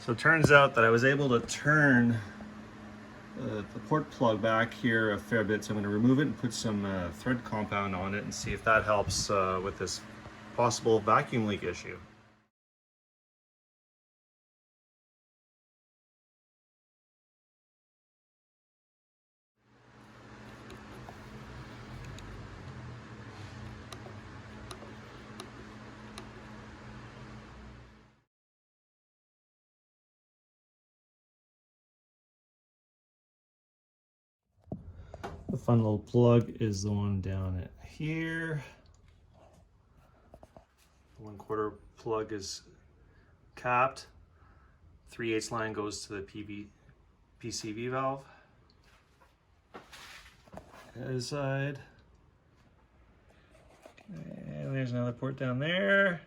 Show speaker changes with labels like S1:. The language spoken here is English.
S1: So it turns out that I was able to turn the port plug back here a fair bit, so I'm going to remove it and put some thread compound on it and see if that helps with this possible vacuum leak issue. The fun little plug is the one down at here. The 1/4 plug is capped. 3/8 line goes to the PCV valve. Other side. And there's another port down there.